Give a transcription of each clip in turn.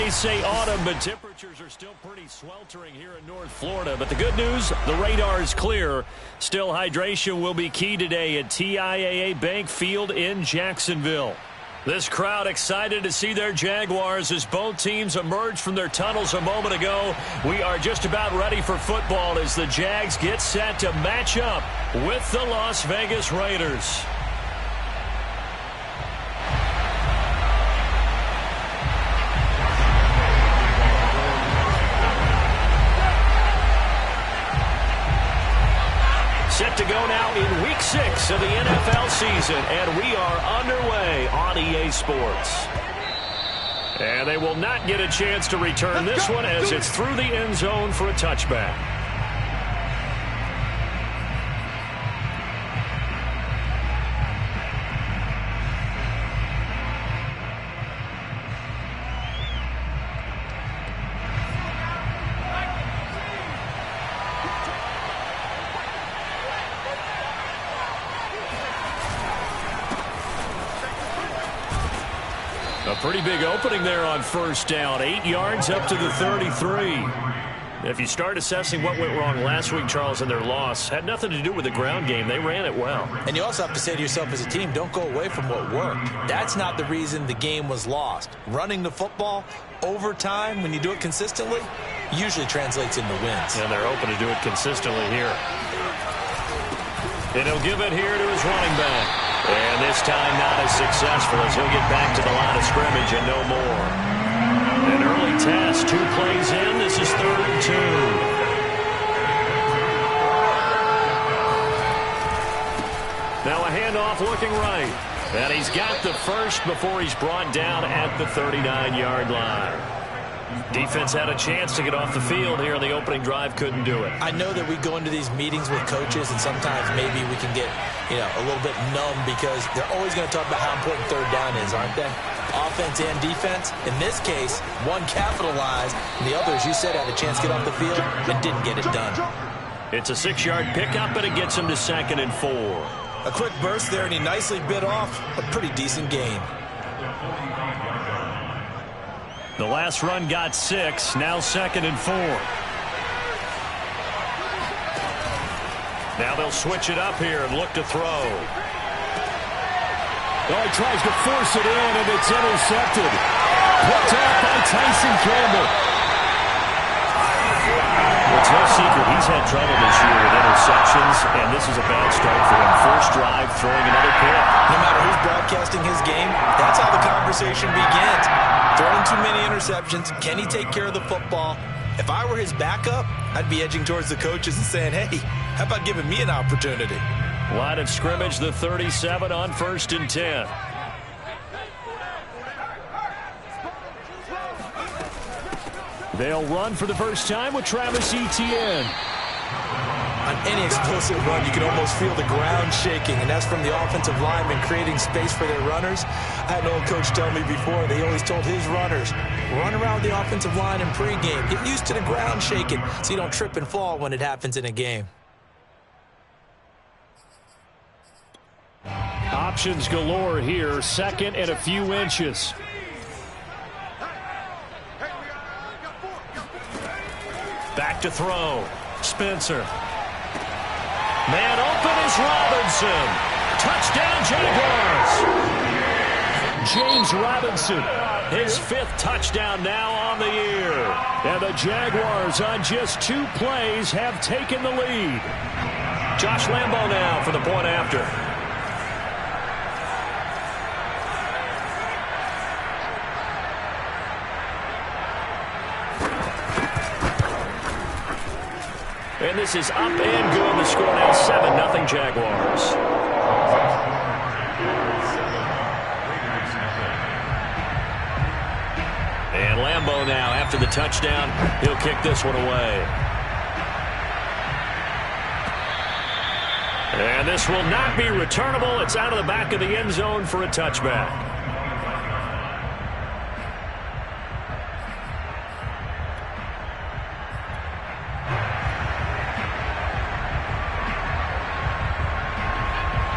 may say autumn, but temperatures are still pretty sweltering here in North Florida. But the good news, the radar is clear. Still, hydration will be key today at TIAA Bank Field in Jacksonville. This crowd excited to see their Jaguars as both teams emerged from their tunnels a moment ago. We are just about ready for football as the Jags get set to match up with the Las Vegas Raiders. Set to go now in Week 6 of the NFL season, and we are underway on EA Sports. And they will not get a chance to return this one as it's through the end zone for a touchback. A pretty big opening there on first down. 8 yards up to the 33. If you start assessing what went wrong last week, Charles, in their loss, had nothing to do with the ground game. They ran it well. And you also have to say to yourself as a team, don't go away from what worked. That's not the reason the game was lost. Running the football over time, when you do it consistently, usually translates into wins. And they're open to do it consistently here. And he'll give it here to his running back. And this time not as successful as he'll get back to the line of scrimmage and no more. An early test, 2 plays in. This is 3rd and 2. Now a handoff looking right. And he's got the first before he's brought down at the 39-yard line. Defense had a chance to get off the field here on the opening drive, couldn't do it. I know that we go into these meetings with coaches, and sometimes maybe we can get, a little bit numb because they're always going to talk about how important 3rd down is, aren't they? Offense and defense. In this case, one capitalized, and the other, as you said, had a chance to get off the field and didn't get it done. It's a 6-yard pickup, and it gets him to 2nd and 4. A quick burst there, and he nicely bit off a pretty decent gain. The last run got 6, now 2nd and 4. Now they'll switch it up here and look to throw. Oh, he tries to force it in, and it's intercepted. Picked off by Tyson Campbell. It's no secret he's had trouble this year with interceptions, and this is a bad start for him. First drive, throwing another pick. No matter who's broadcasting his game, that's how the conversation begins. Throwing too many interceptions. Can he take care of the football? If I were his backup, I'd be edging towards the coaches and saying, hey, how about giving me an opportunity? Line of scrimmage, the 37 on 1st and 10. They'll run for the first time with Travis Etienne. On any explosive run, you can almost feel the ground shaking, and that's from the offensive linemen creating space for their runners. I had an old coach tell me before, they always told his runners, run around the offensive line in pregame. Get used to the ground shaking so you don't trip and fall when it happens in a game. Options galore here, 2nd and a few inches. Back to throw. Spencer. Man open is Robinson. Touchdown, Jaguars. James Robinson. His 5th touchdown now on the year. And the Jaguars on just 2 plays have taken the lead. Josh Lambo now for the point after. And this is up and good. The score now 7-0 Jaguars. And Lambo now after the touchdown. He'll kick this one away. And this will not be returnable. It's out of the back of the end zone for a touchback.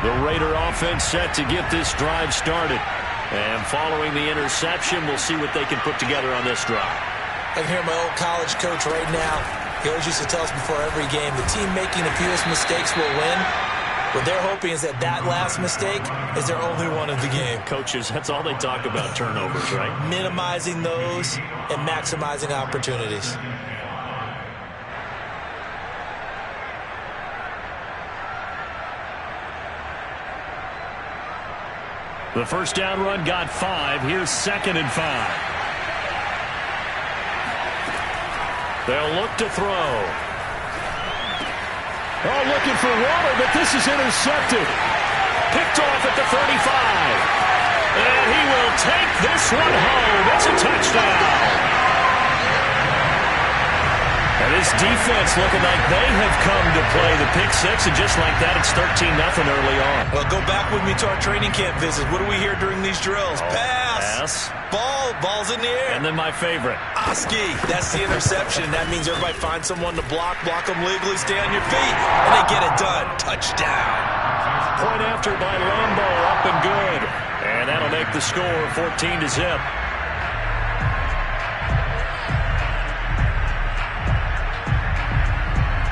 The Raider offense set to get this drive started. And following the interception, we'll see what they can put together on this drive. I can hear my old college coach right now. He always used to tell us before every game, the team making the fewest mistakes will win. What they're hoping is that last mistake is their only one of the game. Coaches, that's all they talk about, turnovers, right? Minimizing those and maximizing opportunities. The first down run got 5. Here's 2nd and 5. They'll look to throw. Oh, looking for Waller, but this is intercepted. Picked off at the 35. And he will take this one home. It's a touchdown. And this defense looking like they have come to play the pick six, and just like that, it's 13-0 early on. Well, go back with me to our training camp visit. What do we hear during these drills? Pass. Ball's in the air. And then my favorite. Oski. That's the interception. That means everybody find someone to block them legally, stay on your feet, and they get it done. Touchdown. Point after by Lambo, up and good. And that'll make the score 14-0.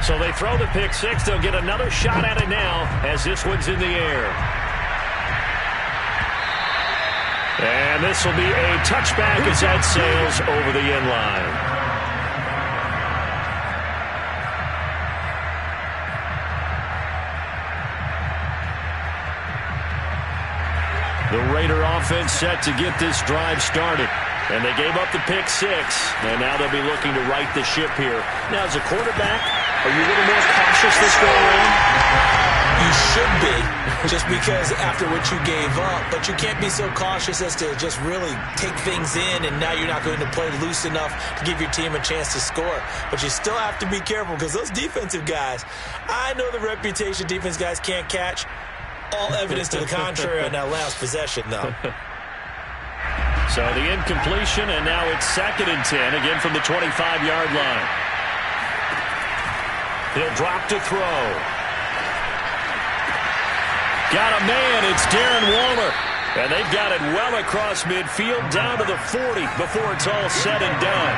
So they throw the pick six. They'll get another shot at it now as this one's in the air. And this will be a touchback as that sails over the end line. The Raider offense set to get this drive started. And they gave up the pick six. And now they'll be looking to right the ship here. Now, as a quarterback, are you a little more cautious this go around? You should be, just because after what you gave up. But you can't be so cautious as to just really take things in, and now you're not going to play loose enough to give your team a chance to score. But you still have to be careful, because those defensive guys, I know the reputation defense guys can't catch. All evidence to the contrary on that last possession, though. So the incompletion, and now it's 2nd and 10, again from the 25-yard line. He'll drop to throw. Got a man. It's Darren Waller. And they've got it well across midfield, down to the 40 before it's all said and done.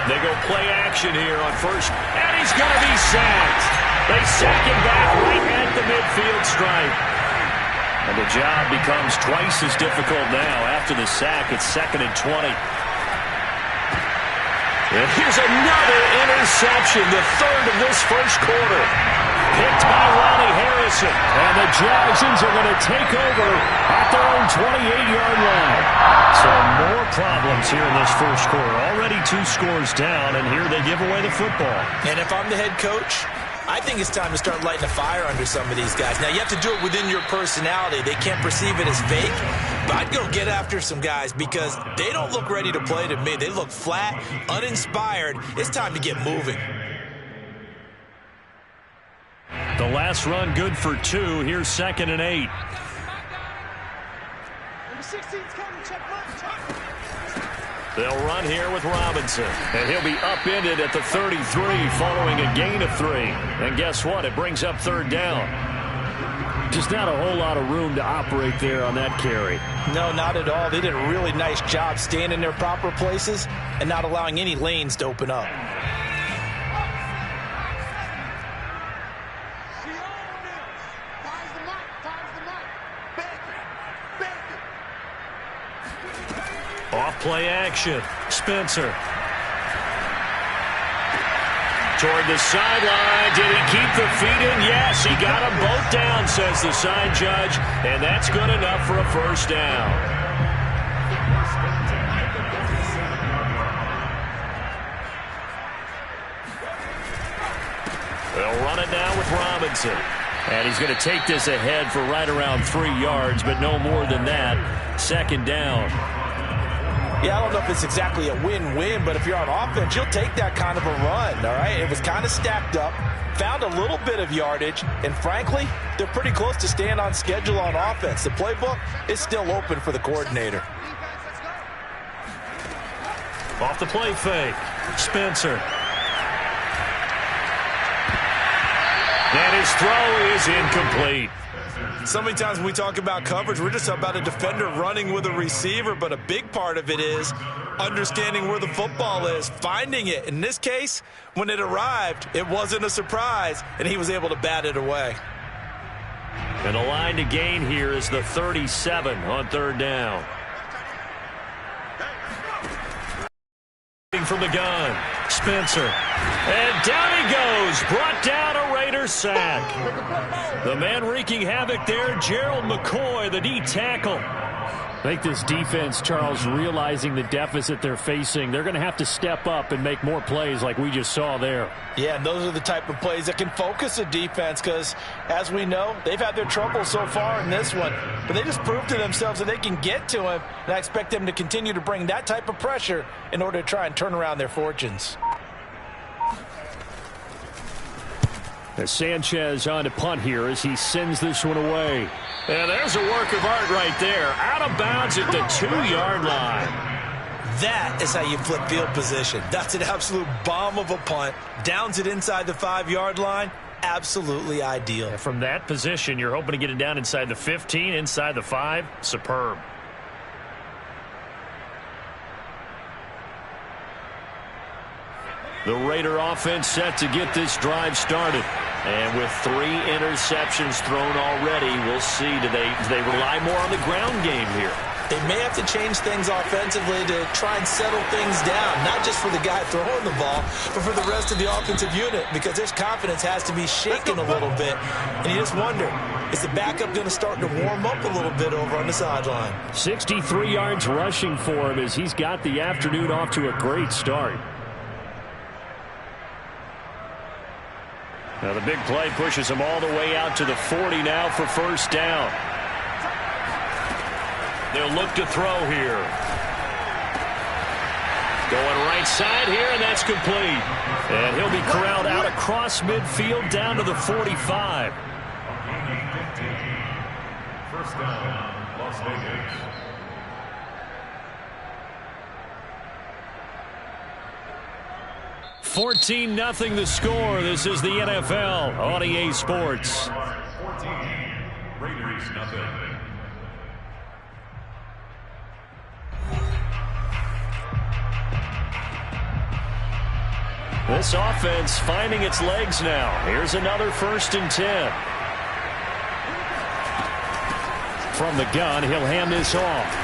They go play action here on first, and he's going to be sacked. They sack him back right at the midfield stripe. And the job becomes twice as difficult now. After the sack, it's 2nd and 20. And here's another interception, the third of this first quarter. Picked by Ronnie Harrison. And the Jagsons are going to take over at their own 28-yard line. So more problems here in this first quarter. Already 2 scores down, and here they give away the football. And if I'm the head coach, I think it's time to start lighting a fire under some of these guys. Now, you have to do it within your personality. They can't perceive it as fake. But I'd go get after some guys because they don't look ready to play to me. They look flat, uninspired. It's time to get moving. The last run good for 2. Here's 2nd and 8. They'll run here with Robinson. And he'll be upended at the 33 following a gain of 3. And guess what? It brings up 3rd down. Just not a whole lot of room to operate there on that carry. No, not at all. They did a really nice job staying in their proper places and not allowing any lanes to open up. Off play action. Spencer. Toward the sideline. Did he keep the feet in? Yes, he got them both down, says the side judge. And that's good enough for a first down. They'll run it now with Robinson. And he's going to take this ahead for right around 3 yards, but no more than that. 2nd down. Yeah, I don't know if it's exactly a win-win, but if you're on offense, you'll take that kind of a run, all right? It was kind of stacked up, found a little bit of yardage, and frankly, they're pretty close to staying on schedule on offense. The playbook is still open for the coordinator. Off the play fake. Spencer. And his throw is incomplete. So many times when we talk about coverage, we're just about a defender running with a receiver, but a big part of it is understanding where the football is, finding it. In this case, when it arrived, it wasn't a surprise, and he was able to bat it away. And the line to gain here is the 37 on third down. From the gun, Spencer. And down he goes. Brought down a Raiders sack. The man wreaking havoc there, Gerald McCoy, the D tackle. I think this defense, Charles, realizing the deficit they're facing, they're going to have to step up and make more plays like we just saw there. Yeah, and those are the type of plays that can focus a defense because, as we know, they've had their trouble so far in this one. But they just proved to themselves that they can get to him, and I expect them to continue to bring that type of pressure in order to try and turn around their fortunes. As Sanchez on to punt here as he sends this one away. And there's a work of art right there. Out of bounds at the 2-yard line. That is how you flip field position. That's an absolute bomb of a punt. Downs it inside the 5-yard line. Absolutely ideal. And from that position, you're hoping to get it down inside the 15, inside the 5. Superb. The Raider offense set to get this drive started. And with 3 interceptions thrown already, we'll see. Do they rely more on the ground game here? They may have to change things offensively to try and settle things down, not just for the guy throwing the ball, but for the rest of the offensive unit, because his confidence has to be shaken a little bit. And you just wonder, is the backup going to start to warm up a little bit over on the sideline? 63 yards rushing for him as he's got the afternoon off to a great start. Now the big play pushes him all the way out to the 40 now for first down. They'll look to throw here. Going right side here, and that's complete. And he'll be corralled out across midfield down to the 45. First down, Las Vegas. $14-0 the score. This is the NFL on EA Sports. 14, Raiders nothing. This offense finding its legs now. Here's another 1st and 10. From the gun, he'll hand this off.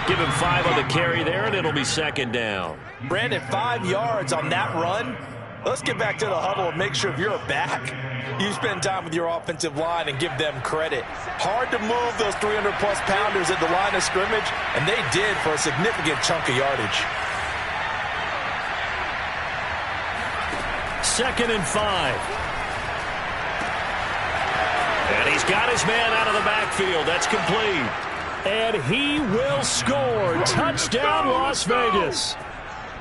Give him 5 on the carry there, and it'll be 2nd down. Brandon, 5 yards on that run. Let's get back to the huddle and make sure if you're a back, you spend time with your offensive line and give them credit. Hard to move those 300-plus pounders at the line of scrimmage, and they did for a significant chunk of yardage. 2nd and 5. And he's got his man out of the backfield. That's complete. And he will score. Touchdown, Las Vegas.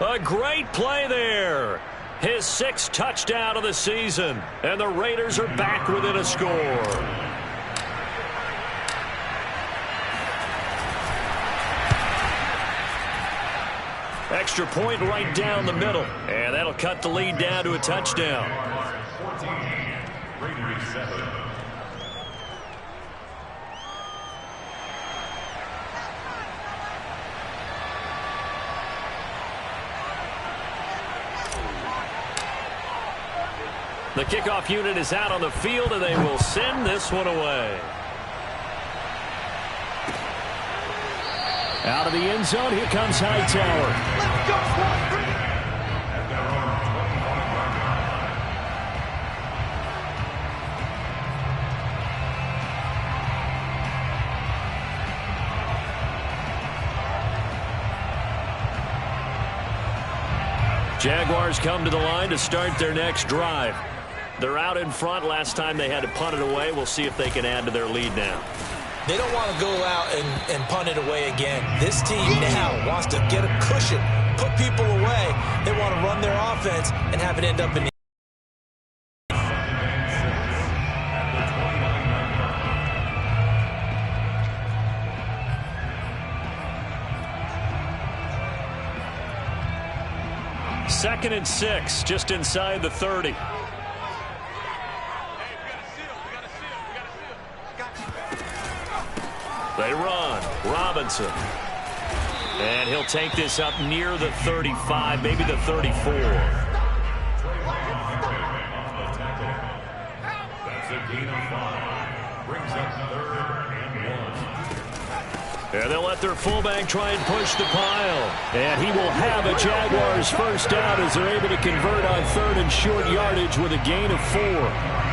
A great play there. His 6th touchdown of the season. And the Raiders are back within a score. Extra point right down the middle. And that'll cut the lead down to a touchdown. 14, Raiders 7. The kickoff unit is out on the field, and they will send this one away. Out of the end zone, here comes Hightower. Let's go, Jaguars come to the line to start their next drive. They're out in front. Last time they had to punt it away. We'll see if they can add to their lead now. They don't want to go out and punt it away again. This team now wants to get a cushion, put people away. They want to run their offense and have it end up in the Second and 6, just inside the 30. They run. Robinson. And he'll take this up near the 35, maybe the 34. That's a gain of 5. Brings up 3rd and 1. And they'll let their fullback try and push the pile. And he will have a Jaguars first down as they're able to convert on 3rd and short yardage with a gain of 4.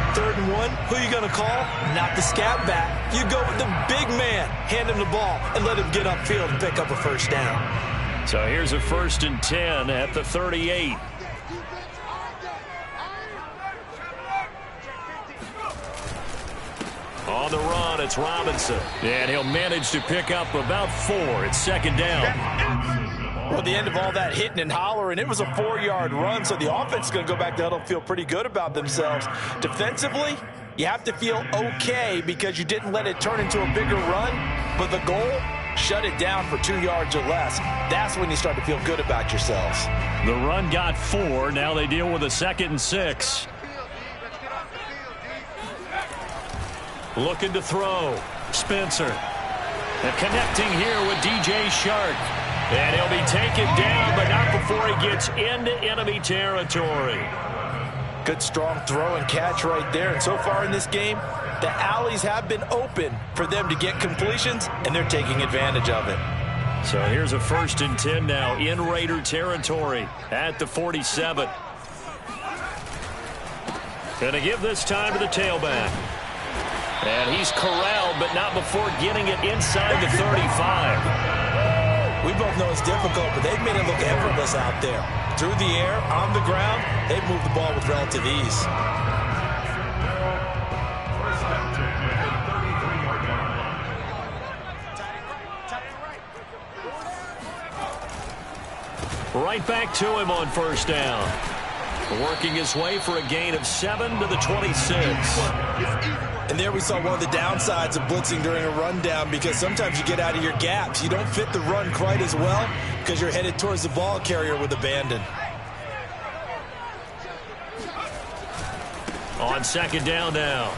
3rd and 1, who are you going to call? Not the scat back. You go with the big man. Hand him the ball and let him get upfield and pick up a first down. So here's a 1st and 10 at the 38. On the run, it's Robinson. And he'll manage to pick up about 4. It's 2nd down. Well, the end of all that hitting and hollering, it was a 4-yard run, so the offense is going to go back to huddle and feel pretty good about themselves. Defensively, you have to feel okay because you didn't let it turn into a bigger run, but the goal, shut it down for 2 yards or less. That's when you start to feel good about yourselves. The run got 4. Now they deal with a 2nd and 6. Looking to throw. Spencer. And connecting here with DJ Shark. And he'll be taken down, but not before he gets into enemy territory. Good strong throw and catch right there. And so far in this game, the alleys have been open for them to get completions, and they're taking advantage of it. So here's a 1st and 10 now in Raider territory at the 47. Going to give this time to the tailback. And he's corralled, but not before getting it inside the 35. We both know it's difficult, but they've made it look effortless out there. Through the air, on the ground, they've moved the ball with relative ease. Right back to him on 1st down. Working his way for a gain of 7 to the 26. And there we saw one of the downsides of blitzing during a rundown, because sometimes you get out of your gaps. You don't fit the run quite as well because you're headed towards the ball carrier with abandon. On 2nd down now,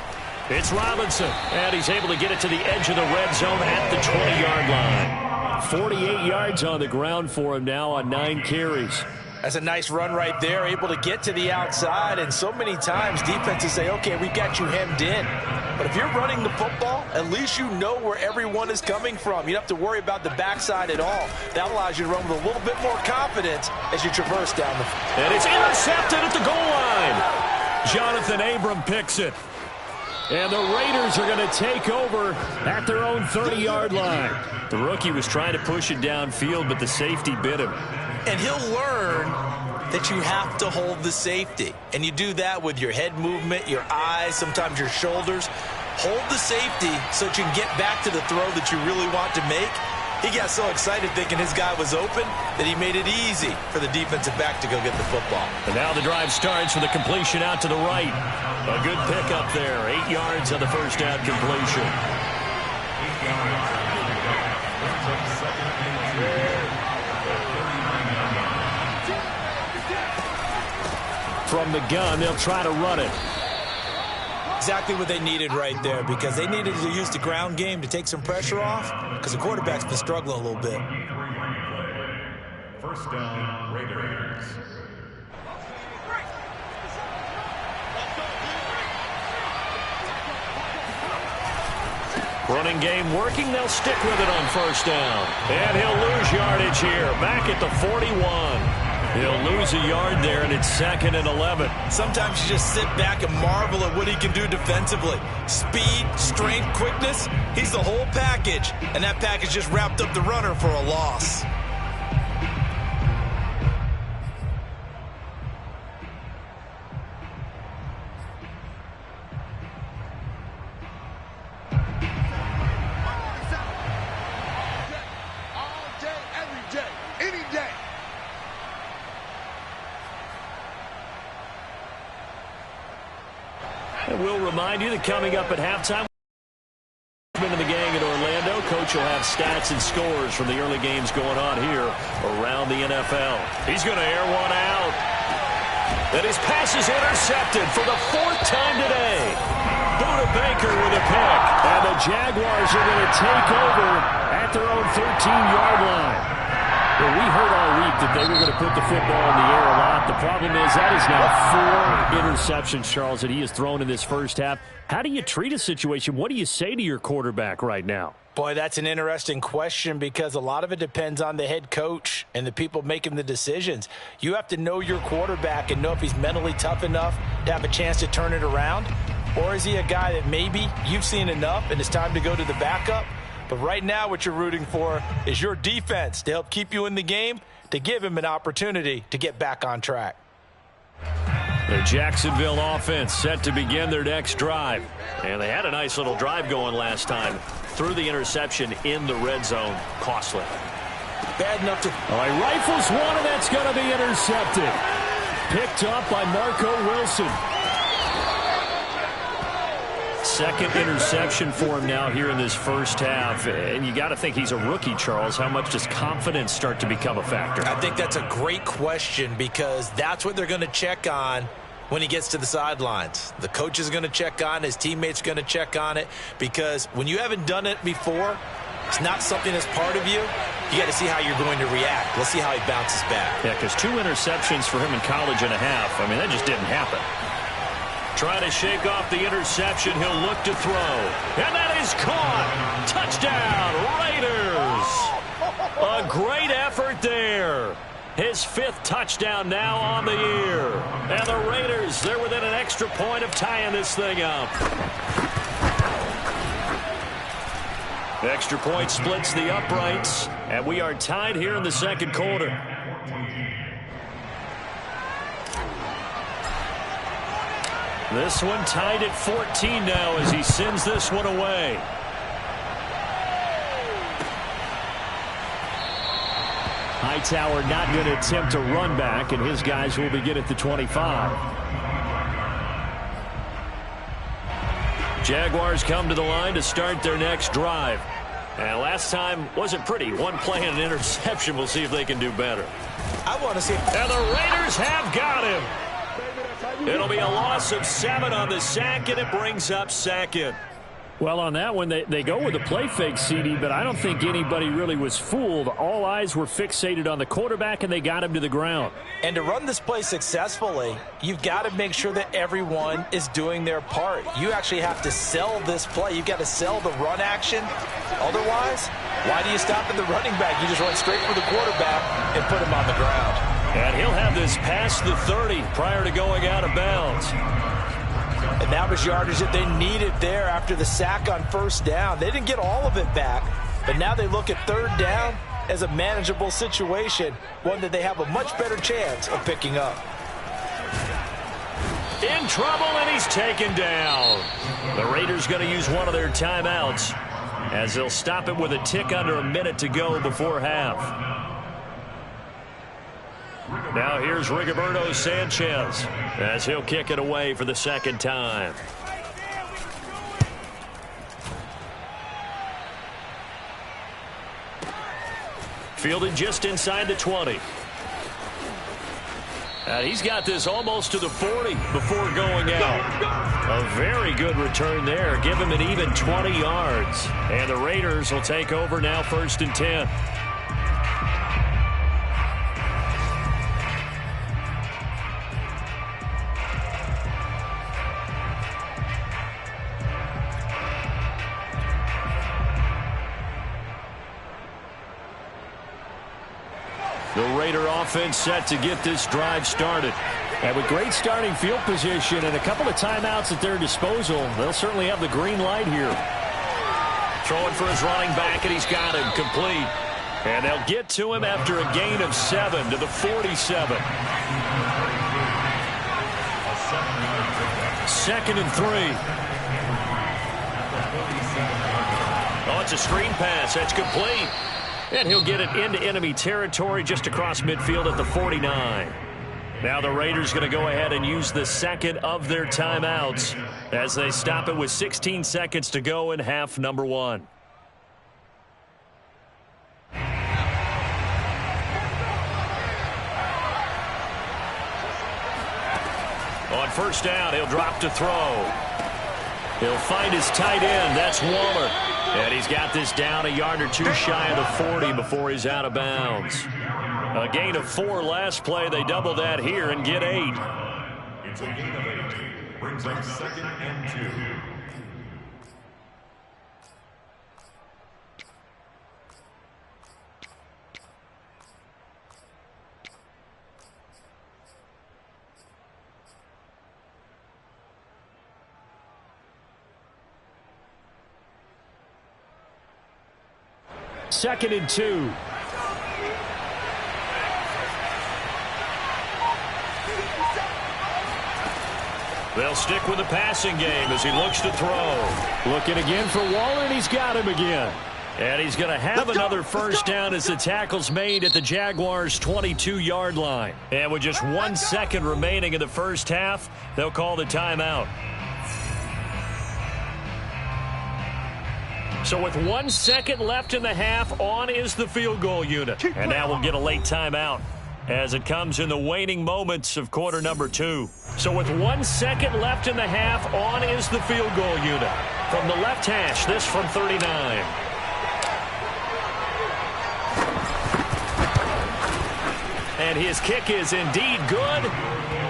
it's Robinson. And he's able to get it to the edge of the red zone at the 20-yard line. 48 yards on the ground for him now on 9 carries. That's a nice run right there, able to get to the outside. And so many times defenses say, okay, we got you hemmed in. But if you're running the football, at least you know where everyone is coming from. You don't have to worry about the backside at all. That allows you to run with a little bit more confidence as you traverse down the field. And it's intercepted at the goal line. Jonathan Abram picks it. And the Raiders are going to take over at their own 30-yard line. The rookie was trying to push it downfield, but the safety bit him. And he'll learn that you have to hold the safety. And you do that with your head movement, your eyes, sometimes your shoulders. Hold the safety so that you can get back to the throw that you really want to make. He got so excited thinking his guy was open that he made it easy for the defensive back to go get the football. And now the drive starts with a completion out to the right. A good pickup there. 8 yards on the first down completion. From the gun, they'll try to run it. Exactly what they needed right there, because they needed to use the ground game to take some pressure off, because the quarterback's been struggling a little bit. 1st down, Raiders. Running game working. They'll stick with it on 1st down. And he'll lose yardage here. Back at the 41. He'll lose a yard there, and it's 2nd and 11. Sometimes you just sit back and marvel at what he can do defensively. Speed, strength, quickness, he's the whole package. And that package just wrapped up the runner for a loss. And we'll remind you that coming up at halftime, in the gang in Orlando, Coach will have stats and scores from the early games going on here around the NFL. He's going to air one out. And his pass is intercepted for the 4th time today. Buda Baker with a pick. And the Jaguars are going to take over at their own 13-yard line. Well, we heard all week that they were going to put the football in the air a lot. The problem is that is now 4 interceptions, Charles, that he has thrown in this first half. How do you treat a situation? What do you say to your quarterback right now? Boy, that's an interesting question because a lot of it depends on the head coach and the people making the decisions. You have to know your quarterback and know if he's mentally tough enough to have a chance to turn it around. Or is he a guy that maybe you've seen enough and it's time to go to the backup? But right now what you're rooting for is your defense to help keep you in the game, to give him an opportunity to get back on track. The Jacksonville offense set to begin their next drive. And they had a nice little drive going last time. Threw the interception in the red zone. Costly. Bad enough to... All right, rifles one, and that's going to be intercepted. Picked up by Marco Wilson. Second interception for him now here in this first half. And you got to think he's a rookie, Charles. How much does confidence start to become a factor? I think that's a great question because that's what they're going to check on when he gets to the sidelines. The coach is going to check on, his teammates are going to check on it, because when you haven't done it before, it's not something that's part of you. You got to see how you're going to react. Let's see how he bounces back. Yeah, because 2 interceptions for him in college and a half. I mean, that just didn't happen. Trying to shake off the interception. He'll look to throw. And that is caught. Touchdown, Raiders. A great effort there. His 5th touchdown now on the year. And the Raiders, they're within an extra point of tying this thing up. The extra point splits the uprights. And we are tied here in the second quarter. This one tied at 14 now as he sends this one away. Hightower not going to attempt a run back, and his guys will begin at the 25. Jaguars come to the line to start their next drive. And last time wasn't pretty. 1 play and an interception. We'll see if they can do better. I want to see... And the Raiders have got him. It'll be a loss of 7 on the sack, and it brings up second. Well, on that one, they go with a play fake, CD, but I don't think anybody really was fooled. All eyes were fixated on the quarterback, and they got him to the ground. And to run this play successfully, you've got to make sure that everyone is doing their part. You actually have to sell this play. You've got to sell the run action. Otherwise, why do you stop at the running back? You just run straight for the quarterback and put him on the ground. And he'll have this past the 30 prior to going out of bounds. And that was yardage that they needed there after the sack on first down. They didn't get all of it back, but now they look at third down as a manageable situation, one that they have a much better chance of picking up. In trouble, and he's taken down. The Raiders going to use one of their timeouts as they'll stop it with a tick under a minute to go before half. Now here's Rigoberto Sanchez as he'll kick it away for the second time. Fielded just inside the 20. He's got this almost to the 40 before going out. A very good return there. Give him an even 20 yards. And the Raiders will take over now, 1st and 10. The Raider offense set to get this drive started. And with great starting field position and a couple of timeouts at their disposal, they'll certainly have the green light here. Throwing for his running back, and he's got him complete. And they'll get to him after a gain of 7 to the 47. 2nd and 3. Oh, it's a screen pass. That's complete. And he'll get it into enemy territory just across midfield at the 49. Now the Raiders going to go ahead and use the second of their timeouts as they stop it with 16 seconds to go in half number 1. On first down, he'll drop to throw. He'll find his tight end. That's Waller. And he's got this down a yard or two shy of the 40 before he's out of bounds. A gain of 4 last play. They double that here and get 8. It's a gain of 8. Brings up 2nd and 2. Second and 2. They'll stick with the passing game as he looks to throw. Looking again for Waller, and he's got him again. And he's going to have another first down as the tackle's made at the Jaguars' 22-yard line. And with just 1 second remaining in the first half, they'll call the timeout. So with 1 second left in the half, on is the field goal unit. And now we'll get a late timeout as it comes in the waning moments of quarter number 2. So with 1 second left in the half, on is the field goal unit. From the left hash, this from 39. And his kick is indeed good.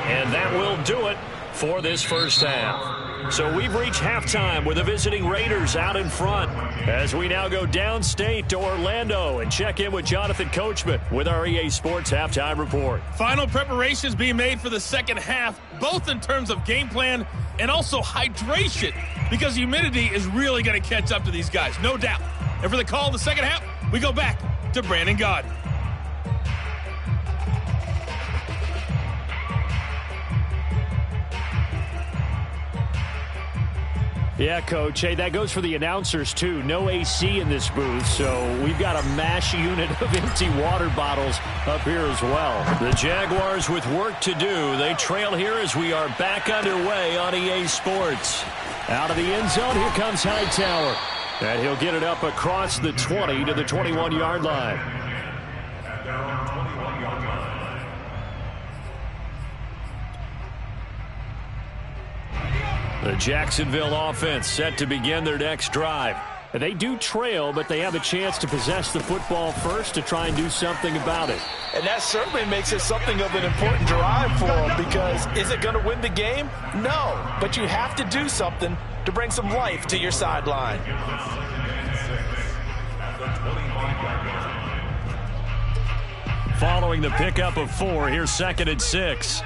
And that will do it for this first half. So we've reached halftime with the visiting Raiders out in front as we now go downstate to Orlando and check in with Jonathan Coachman with our EA Sports Halftime Report. Final preparations being made for the second half, both in terms of game plan and also hydration, because humidity is really going to catch up to these guys, no doubt. And for the call of the second half, we go back to Brandon Gaudin. Yeah, Coach. Hey, that goes for the announcers, too. No AC in this booth, so we've got a mash unit of empty water bottles up here as well. The Jaguars with work to do. They trail here as we are back underway on EA Sports. Out of the end zone, here comes Hightower. And he'll get it up across the 20 to the 21-yard line. At their own 21-yard line. The Jacksonville offense set to begin their next drive. They do trail, but they have a chance to possess the football first to try and do something about it. And that certainly makes it something of an important drive for them, because is it going to win the game? No, but you have to do something to bring some life to your sideline. Following the pickup of 4, here's 2nd and 6.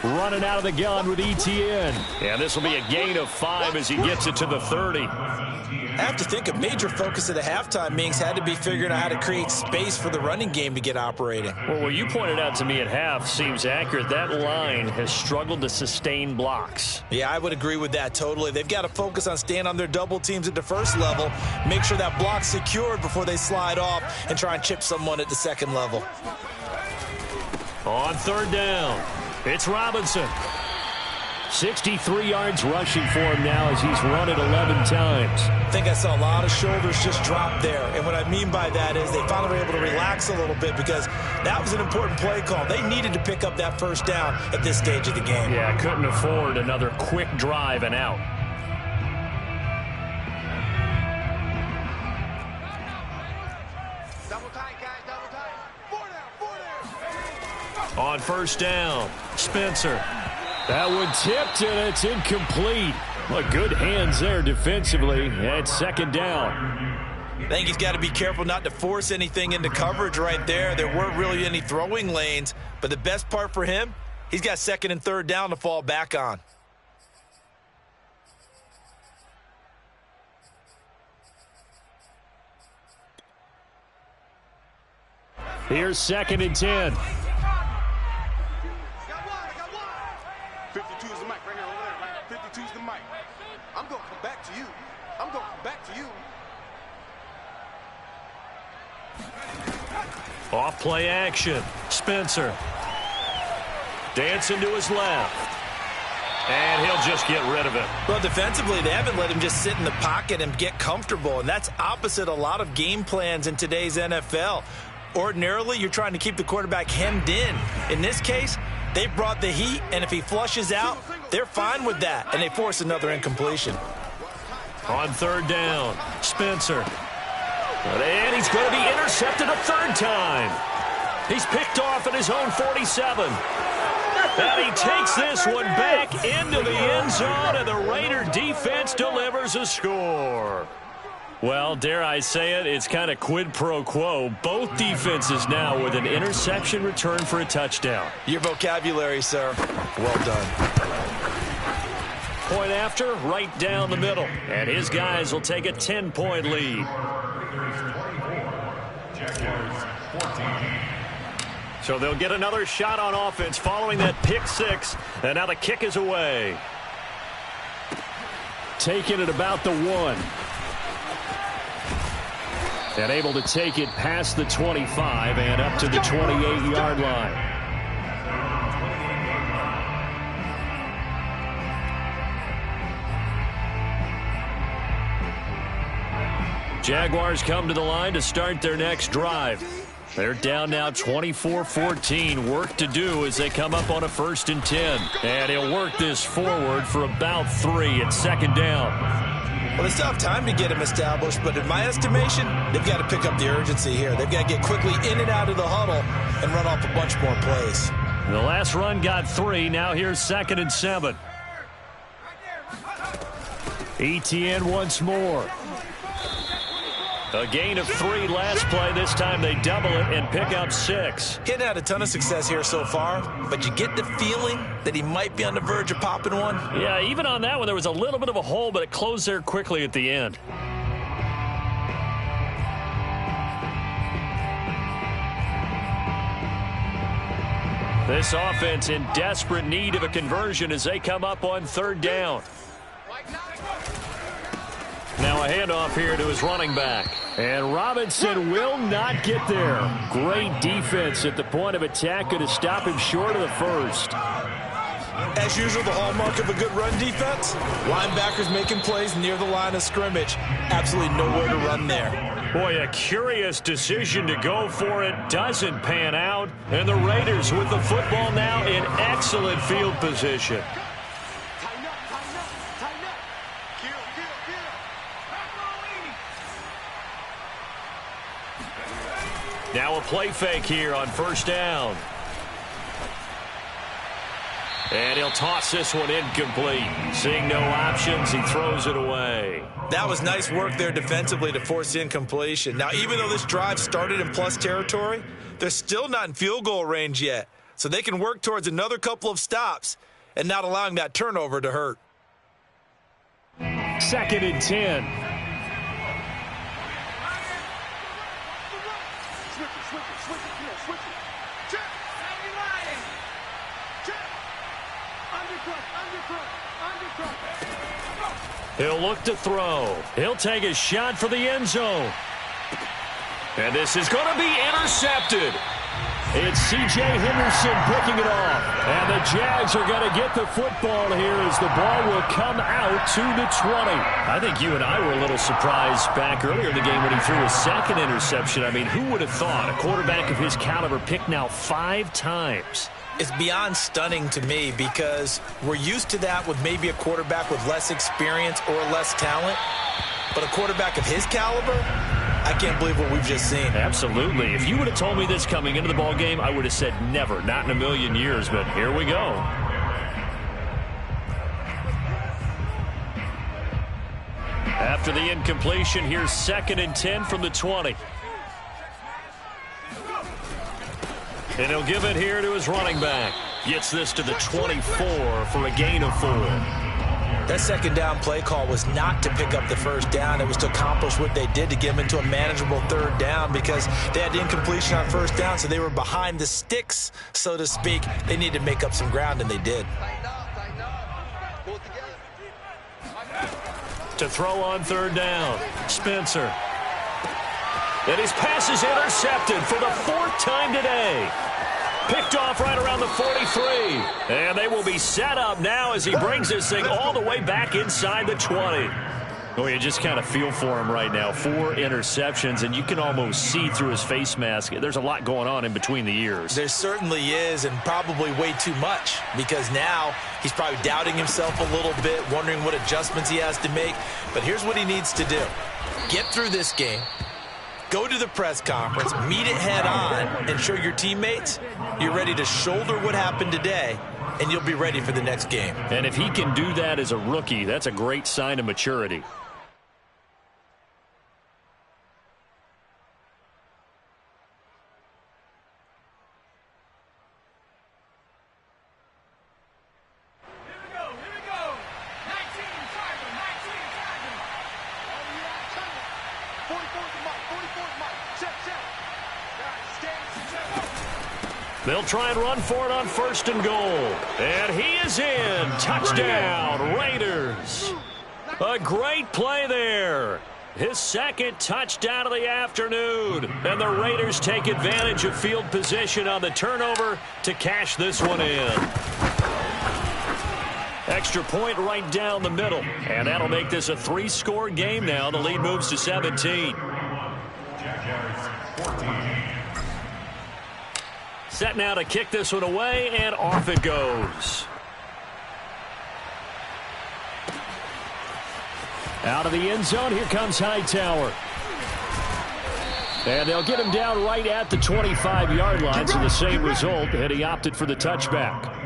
Running out of the gun with ETN. And this will be a gain of 5 as he gets it to the 30. I have to think a major focus of the halftime meetings had to be figuring out how to create space for the running game to get operating. Well, what you pointed out to me at half seems accurate. That line has struggled to sustain blocks. Yeah, I would agree with that totally. They've got to focus on staying on their double teams at the first level, make sure that block's secured before they slide off and try and chip someone at the second level. On 3rd down, it's Robinson. 63 yards rushing for him now as he's run it 11 times. I think I saw a lot of shoulders just drop there. And what I mean by that is they finally were able to relax a little bit, because that was an important play call. They needed to pick up that first down at this stage of the game. Yeah, couldn't afford another quick drive and out. Double tight, guys, double tight. 4 down. On 1st down, Spencer. That one tipped, and it's incomplete. Well, good hands there defensively. And 2nd down. I think he's got to be careful not to force anything into coverage right there. There weren't really any throwing lanes, but the best part for him, he's got 2nd and 3rd down to fall back on. Here's 2nd and 10. 52 is the mic right here, over there, right? 52 is the mic. I'm going to come back to you. I'm going to come back to you. Off play action. Spencer. Dancing to his left. And he'll just get rid of it. Well, defensively, they haven't let him just sit in the pocket and get comfortable, and that's opposite a lot of game plans in today's NFL. Ordinarily, you're trying to keep the quarterback hemmed in. In this case, they brought the heat, and if he flushes out, they're fine with that, and they force another incompletion. On third down, Spencer. And he's going to be intercepted a third time. He's picked off at his own 47. And he takes this one back into the end zone, and the Raider defense delivers a score. Well, dare I say it, it's kind of quid pro quo. Both defenses now with an interception return for a touchdown. Your vocabulary, sir. Well done. Point after, right down the middle. And his guys will take a 10-point lead. So they'll get another shot on offense following that pick six. And now the kick is away. Taking it about the 1. And able to take it past the 25 and up to the 28-yard line. Jaguars come to the line to start their next drive. They're down now 24-14. Work to do as they come up on a 1st and 10. And he'll work this forward for about 3 at second down. Well, they still have time to get him established, but in my estimation, they've got to pick up the urgency here. They've got to get quickly in and out of the huddle and run off a bunch more plays. The last run got 3. Now here's 2nd and 7. ETN once more. A gain of 3 last play. This time they double it and pick up 6. He hadn't had a ton of success here so far, but you get the feeling that he might be on the verge of popping one. Yeah, even on that one, there was a little bit of a hole, but it closed there quickly at the end. This offense in desperate need of a conversion as they come up on 3rd down. Now a handoff here to his running back. And Robinson will not get there. Great defense at the point of attack. Going to stop him short of the first. As usual, the hallmark of a good run defense, linebackers making plays near the line of scrimmage. Absolutely nowhere to run there. Boy, a curious decision to go for it. Doesn't pan out. And the Raiders with the football now in excellent field position. Now a play fake here on 1st down. And he'll toss this one incomplete. Seeing no options, he throws it away. That was nice work there defensively to force the incompletion. Now, even though this drive started in plus territory, they're still not in field goal range yet. So they can work towards another couple of stops and not allowing that turnover to hurt. 2nd and 10. He'll look to throw. He'll take a shot for the end zone. And this is going to be intercepted. It's C.J. Henderson picking it off. And the Jags are going to get the football here as the ball will come out to the 20. I think you and I were a little surprised back earlier in the game when he threw his 2nd interception. I mean, who would have thought a quarterback of his caliber picked now 5 times? It's beyond stunning to me because we're used to that with maybe a quarterback with less experience or less talent. But a quarterback of his caliber, I can't believe what we've just seen. Absolutely. If you would have told me this coming into the ball game, I would have said never, not in a million years. But here we go. After the incompletion, here's 2nd and 10 from the 20. And he'll give it here to his running back. Gets this to the 24 for a gain of 4. That 2nd down play call was not to pick up the 1st down. It was to accomplish what they did to get them into a manageable 3rd down because they had the incompletion on 1st down, so they were behind the sticks, so to speak. They needed to make up some ground, and they did. To throw on 3rd down, Spencer. And his pass is intercepted for the 4th time today. Picked off right around the 43. And they will be set up now as he brings this thing all the way back inside the 20. Well, you just kind of feel for him right now. 4 interceptions, and you can almost see through his face mask. There's a lot going on in between the ears. There certainly is, and probably way too much, because now he's probably doubting himself a little bit, wondering what adjustments he has to make. But here's what he needs to do. Get through this game, go to the press conference, meet it head on, and show your teammates you're ready to shoulder what happened today, and you'll be ready for the next game. And if he can do that as a rookie, that's a great sign of maturity. They'll try and run for it on 1st and goal. And he is in. Touchdown, Raiders. A great play there. His 2nd touchdown of the afternoon. And the Raiders take advantage of field position on the turnover to cash this one in. Extra point right down the middle. And that'll make this a 3-score game now. The lead moves to 17. Set now to kick this one away, and off it goes. Out of the end zone, here comes Hightower. And they'll get him down right at the 25-yard line, so the same result, and he opted for the touchback.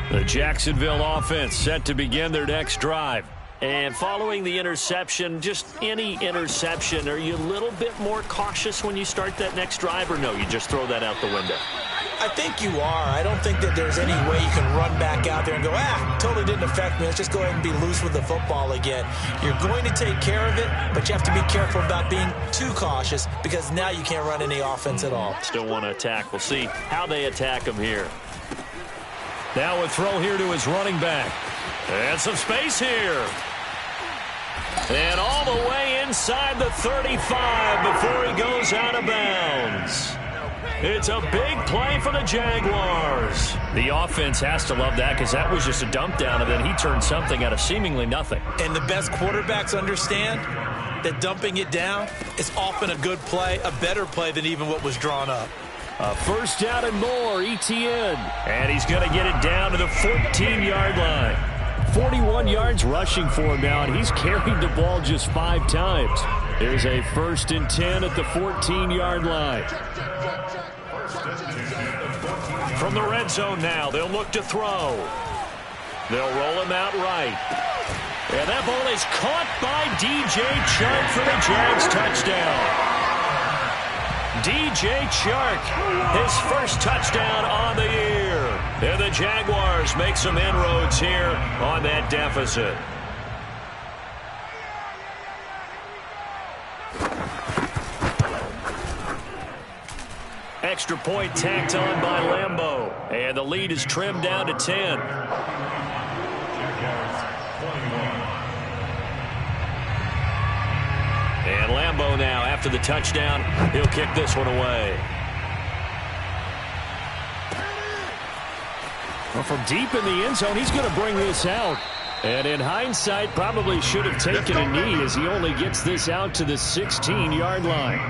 The Jacksonville offense set to begin their next drive. And following the interception, just any interception, are you a little bit more cautious when you start that next drive, or no, you just throw that out the window? I think you are. I don't think that there's any way you can run back out there and go, totally didn't affect me. Let's just go ahead and be loose with the football again. You're going to take care of it, but you have to be careful about being too cautious, because now you can't run any offense at all. Still want to attack. We'll see how they attack him here. Now a throw here to his running back. And some space here. And all the way inside the 35 before he goes out of bounds. It's a big play for the Jaguars. The offense has to love that, because that was just a dump down, and then he turned something out of seemingly nothing. And the best quarterbacks understand that dumping it down is often a good play, a better play than even what was drawn up. A 1st down and more, Etienne. And he's going to get it down to the 14-yard line. 41 yards rushing for him now, and he's carried the ball just 5 times. There's a 1st and 10 at the 14-yard line. From the red zone now, they'll look to throw. They'll roll him out right. And that ball is caught by DJ Chark for the Jags touchdown. DJ Chark, his 1st touchdown on the year. And the Jaguars make some inroads here on that deficit. Extra point tacked on by Lambeau. And the lead is trimmed down to 10. And Lambeau now, after the touchdown, he'll kick this one away. Well, from deep in the end zone, he's going to bring this out. And in hindsight, probably should have taken a knee, as he only gets this out to the 16-yard line.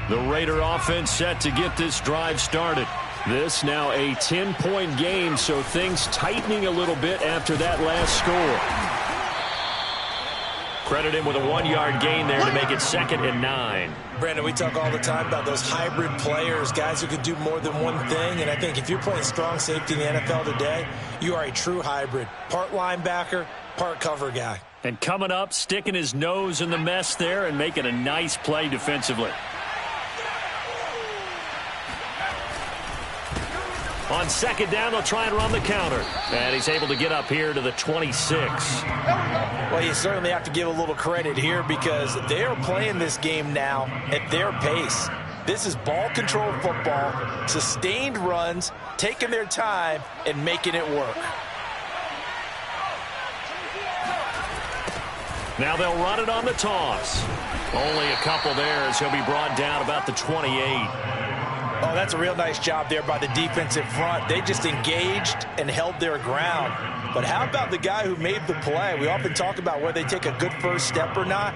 The Raider offense set to get this drive started. This now a 10-point game, so things tightening a little bit after that last score. Credit him with a 1-yard gain there to make it 2nd and 9. Brandon, we talk all the time about those hybrid players, guys who can do more than one thing. And I think if you're playing strong safety in the NFL today, you are a true hybrid. Part linebacker, part cover guy. And coming up, sticking his nose in the mess there and making a nice play defensively. On 2nd down, they'll try and run the counter. And he's able to get up here to the 26. Well, you certainly have to give a little credit here, because they are playing this game now at their pace. This is ball control football, sustained runs, taking their time and making it work. Now they'll run it on the toss. Only a couple there as he'll be brought down about the 28. Oh, that's a real nice job there by the defensive front. They just engaged and held their ground. But how about the guy who made the play? We often talk about whether they take a good first step or not.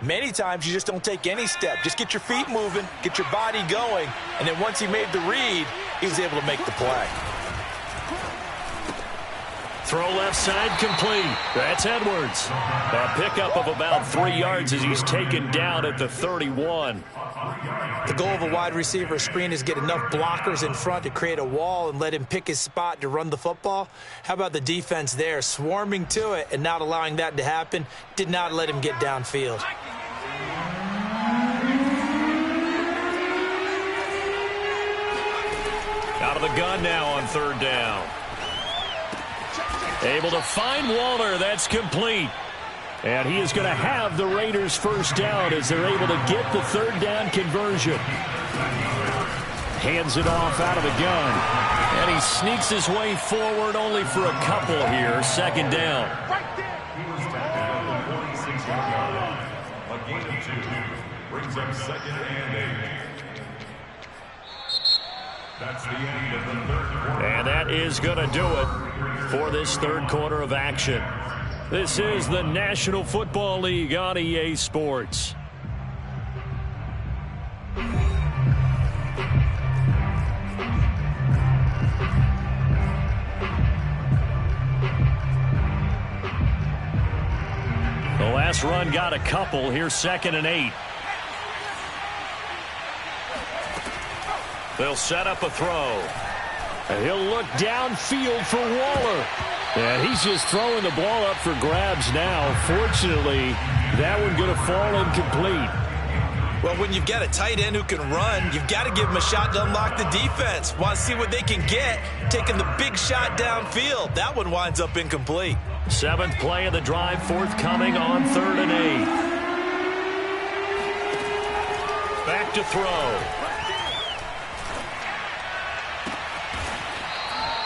Many times you just don't take any step. Just get your feet moving, get your body going, and then once he made the read, he was able to make the play. Throw left side complete. That's Edwards. A pickup of about 3 yards as he's taken down at the 31. The goal of a wide receiver screen is get enough blockers in front to create a wall and let him pick his spot to run the football. How about the defense there, swarming to it and not allowing that to happen? Did not let him get downfield. Out of the gun now on 3rd down. Able to find Waller. That's complete. And he is going to have the Raiders first down as they're able to get the 3rd down conversion. Hands it off out of the gun. And he sneaks his way forward only for a couple here. 2nd down. He was tackled at the 46-yard line. A gain of 2 brings up 2nd and 8. That's the end of the 3rd quarter. And that is going to do it for this 3rd quarter of action. This is the National Football League on EA Sports. The last run got a couple. Here's 2nd and 8. They'll set up a throw. And he'll look downfield for Waller. And he's just throwing the ball up for grabs now. Fortunately, that one going to fall incomplete. Well, when you've got a tight end who can run, you've got to give him a shot to unlock the defense. Want to see what they can get, taking the big shot downfield. That one winds up incomplete. 7th play of the drive, forthcoming on 3rd and 8. Back to throw.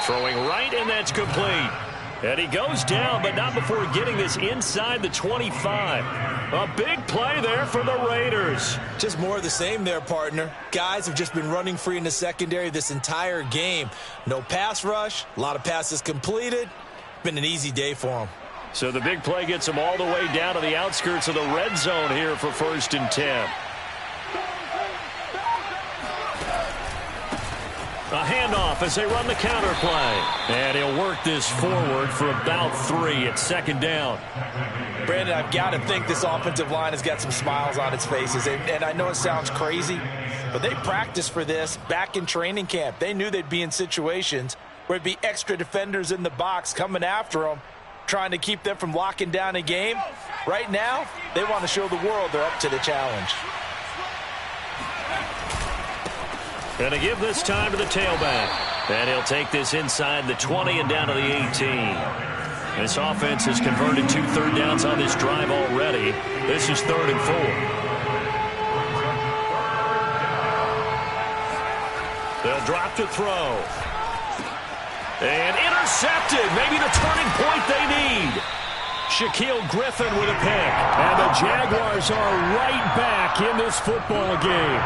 Throwing right, and that's complete. And he goes down, but not before getting this inside the 25. A big play there for the Raiders. Just more of the same there, partner. Guys have just been running free in the secondary this entire game. No pass rush, a lot of passes completed. Been an easy day for them. So the big play gets them all the way down to the outskirts of the red zone here for 1st and 10. A handoff as they run the counter play. And he'll work this forward for about 3 at 2nd down. Brandon, I've got to think this offensive line has got some smiles on its faces. And I know it sounds crazy, but they practiced for this back in training camp. They knew they'd be in situations where it'd be extra defenders in the box coming after them, trying to keep them from locking down a game. Right now, they want to show the world they're up to the challenge. Going to give this time to the tailback. And he'll take this inside the 20 and down to the 18. This offense has converted 2 third downs on this drive already. This is 3rd and 4. They'll drop to throw. And intercepted. Maybe the turning point they need. Shaquill Griffin with a pick. And the Jaguars are right back in this football game.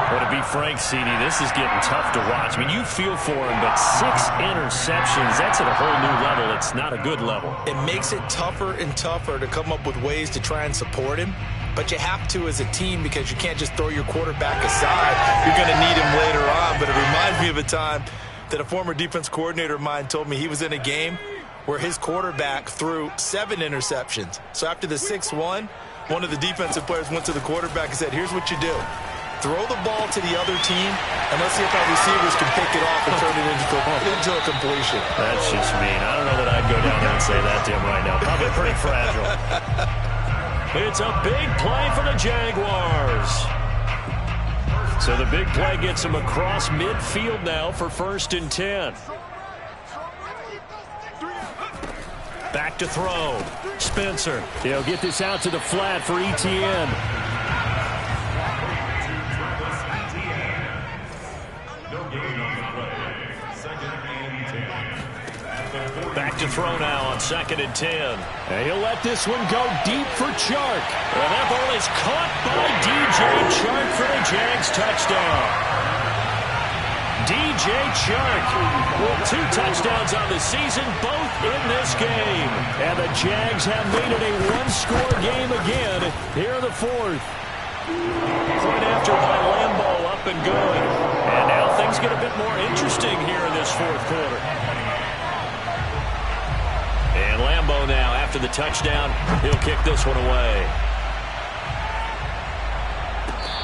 Well, to be frank, CD, this is getting tough to watch. I mean, you feel for him, but 6 interceptions, that's at a whole new level. It's not a good level. It makes it tougher and tougher to come up with ways to try and support him. But you have to as a team because you can't just throw your quarterback aside. You're going to need him later on. But it reminds me of a time that a former defense coordinator of mine told me he was in a game where his quarterback threw 7 interceptions. So after the 6-1, one of the defensive players went to the quarterback and said, here's what you do. Throw the ball to the other team, and let's see if our receivers can pick it off and turn it into a completion. That's just mean. I don't know that I'd go down there and say that to him right now. Probably pretty fragile. It's a big play for the Jaguars. So the big play gets them across midfield now for 1st and 10. Back to throw. Spencer. He'll get this out to the flat for Etienne. to throw now on 2nd and 10. And he'll let this one go deep for Chark. And that ball is caught by DJ Chark for the Jags touchdown. DJ Chark with 2 touchdowns on the season, both in this game. And the Jags have made it a one-score game again here in the 4th. Point after by Lambeau, up and good. And now things get a bit more interesting here in this 4th quarter. And Lambeau now, after the touchdown, he'll kick this one away.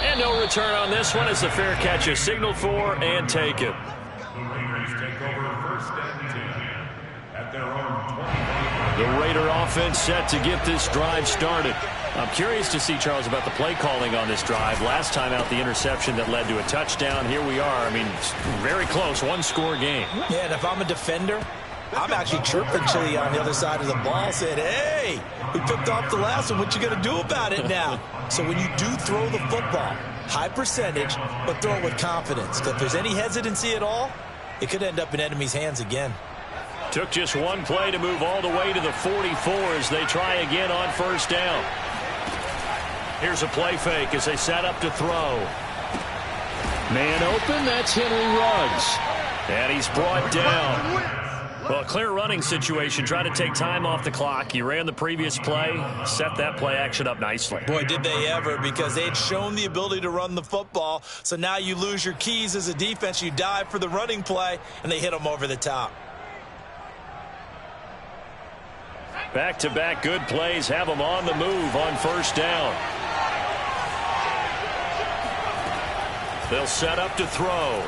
And no return on this one as the fair catch is signaled for and taken. The Raiders take over 1st and 10 at their own 25. The Raider offense set to get this drive started. I'm curious to see, Charles, about the play calling on this drive. Last time out, the interception that led to a touchdown. Here we are. I mean, very close, one-score game. Yeah, and if I'm a defender, I'm actually chirping to you on the other side of the ball, saying, hey, we picked off the last one. What you going to do about it now? So when you do throw the football, high percentage, but throw it with confidence. Because if there's any hesitancy at all, it could end up in enemy's hands again. Took just one play to move all the way to the 44 as they try again on 1st down. Here's a play fake as they set up to throw. Man open, that's Henry Ruggs. And he's brought down. Well, clear running situation. Try to take time off the clock. You ran the previous play, set that play action up nicely. Boy, did they ever, because they'd shown the ability to run the football. So now you lose your keys as a defense. You dive for the running play, and they hit them over the top. Back-to-back good plays have them on the move on 1st down. They'll set up to throw.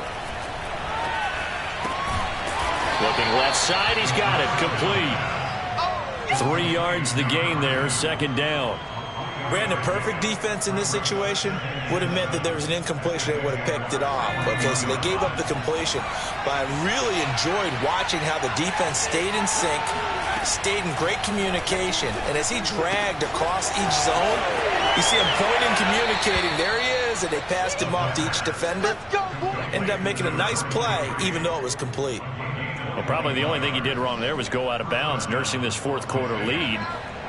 Looking left side, he's got it, complete. 3 yards the gain there, 2nd down. Brandon, perfect defense in this situation would have meant that there was an incompletion. They would have picked it off. Okay, so they gave up the completion. But I really enjoyed watching how the defense stayed in sync, stayed in great communication. And as he dragged across each zone, you see him pointing, communicating. There he is, and they passed him off to each defender. Ended up making a nice play, even though it was complete. Well, probably the only thing he did wrong there was go out of bounds, nursing this 4th quarter lead.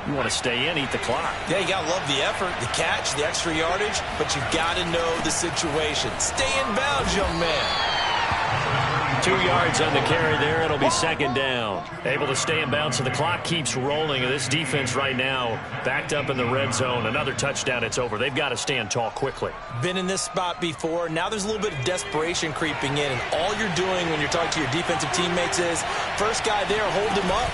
You want to stay in, eat the clock. Yeah, you got to love the effort, the catch, the extra yardage, but you've got to know the situation. Stay in bounds, young man. 2 yards on the carry there. It'll be 2nd down. Able to stay in bounds, so the clock keeps rolling. And this defense right now backed up in the red zone. Another touchdown, it's over. They've got to stand tall quickly. Been in this spot before. Now there's a little bit of desperation creeping in. And all you're doing when you're talking to your defensive teammates is, first guy there, hold him up.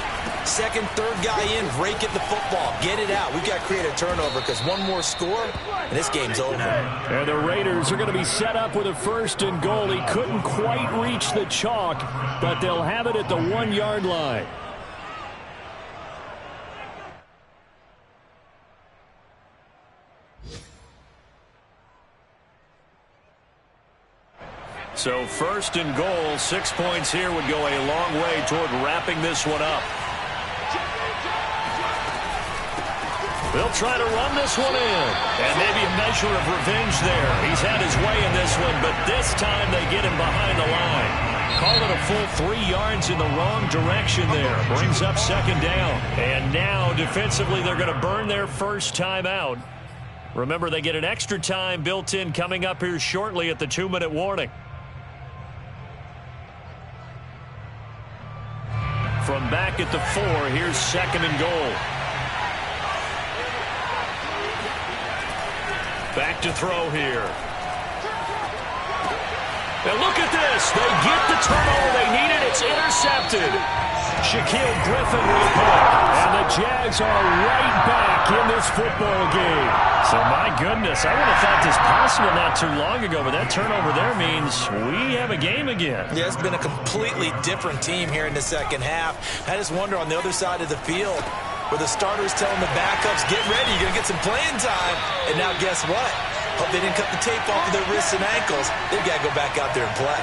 Second, third guy in, rake at the football. Get it out. We've got to create a turnover because one more score, and this game's over. And the Raiders are going to be set up with a 1st and goal. He couldn't quite reach the chalk, but they'll have it at the 1-yard line. So 1st and goal, 6 points here would go a long way toward wrapping this one up. They'll try to run this one in. And maybe a measure of revenge there. He's had his way in this one, but this time they get him behind the line. Call it a full 3 yards in the wrong direction there. Brings up 2nd down. And now, defensively, they're going to burn their first time out. Remember, they get an extra time built in coming up here shortly at the 2-minute warning. From back at the 4, here's 2nd and goal. Back to throw here. Now look at this. They get the turnover they needed. It's intercepted. Shaquille Griffin with it. And the Jags are right back in this football game. So, my goodness, I would have thought this possible not too long ago, but that turnover there means we have a game again. Yeah, it's been a completely different team here in the second half. I just wonder on the other side of the field, where the starters telling the backups, get ready, you're going to get some playing time. And now guess what? Hope they didn't cut the tape off of their wrists and ankles. They've got to go back out there and play.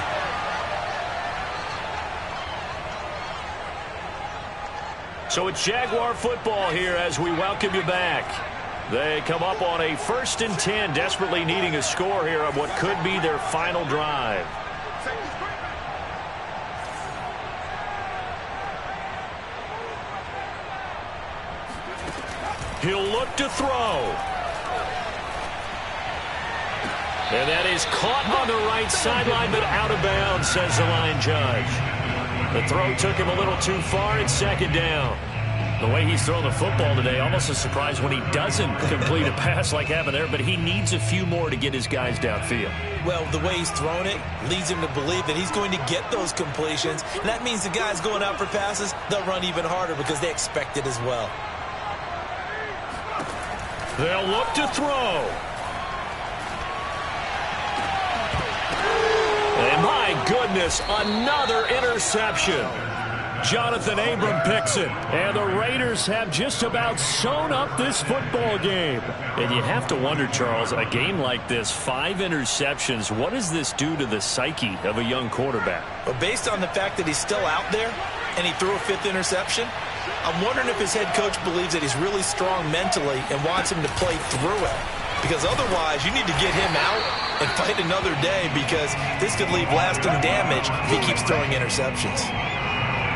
So it's Jaguar football here as we welcome you back. They come up on a 1st and 10, desperately needing a score here on what could be their final drive. He'll look to throw. And that is caught on the right sideline, but out of bounds, says the line judge. The throw took him a little too far. It's second down. The way he's throwing the football today, almost a surprise when he doesn't complete a pass like happened there, but he needs a few more to get his guys downfield. Well, the way he's thrown it leads him to believe that he's going to get those completions. And that means the guys going out for passes, they'll run even harder because they expect it as well. They'll look to throw. And my goodness, another interception. Jonathan Abram picks it. And the Raiders have just about sewn up this football game. And you have to wonder, Charles, a game like this, 5 interceptions, what does this do to the psyche of a young quarterback? Well, based on the fact that he's still out there and he threw a 5th interception, I'm wondering if his head coach believes that he's really strong mentally and wants him to play through it. Because otherwise, you need to get him out and fight another day, because this could leave lasting damage if he keeps throwing interceptions.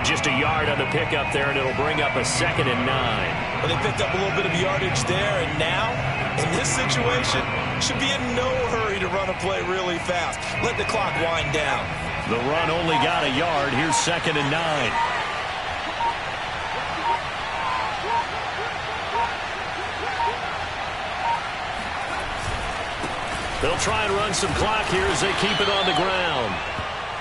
Just a yard on the pickup there, and it'll bring up a 2nd and 9. Well, they picked up a little bit of yardage there, and now, in this situation, should be in no hurry to run a play really fast. Let the clock wind down. The run only got a yard. Here's 2nd and 9. They'll try and run some clock here as they keep it on the ground.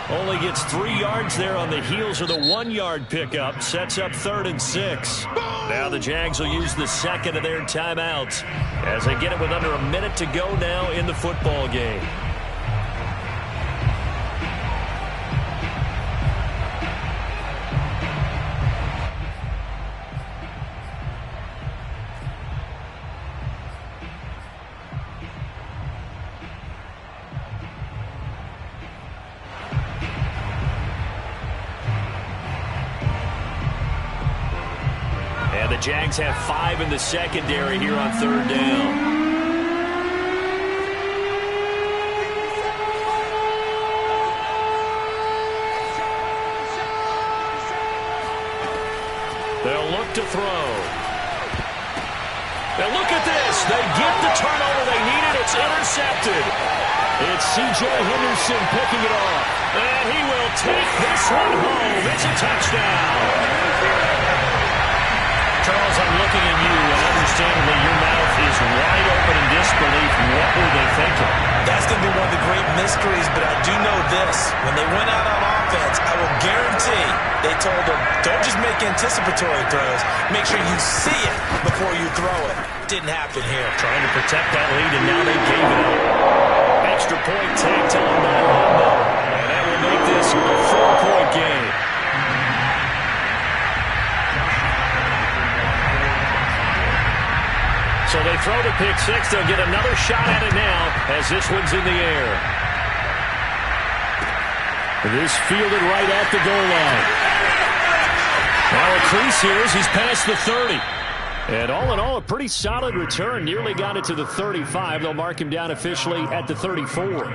Only gets 3 yards there on the heels of the 1-yard pickup. Sets up 3rd and 6. Now the Jags will use the 2nd of their timeouts as they get it with under a minute to go now in the football game. The Jags have 5 in the secondary here on 3rd down. They'll look to throw. Now look at this. They get the turnover they needed. It's intercepted. It's C.J. Henderson picking it off. And he will take this one home. It's a touchdown. Charles, I'm looking at you, and understandably your mouth is wide open in disbelief. What were they thinking? That's going to be one of the great mysteries, but I do know this. When they went out on offense, I will guarantee they told them, don't just make anticipatory throws. Make sure you see it before you throw it. Didn't happen here. Trying to protect that lead, and now they gave it up. Extra point tagged on by Romo, and that will make this a 4-point game. So they throw the pick 6. They'll get another shot at it now as this one's in the air. This fielded right at the goal line. Now a crease here as he's past the 30. And all in all, a pretty solid return. Nearly got it to the 35. They'll mark him down officially at the 34.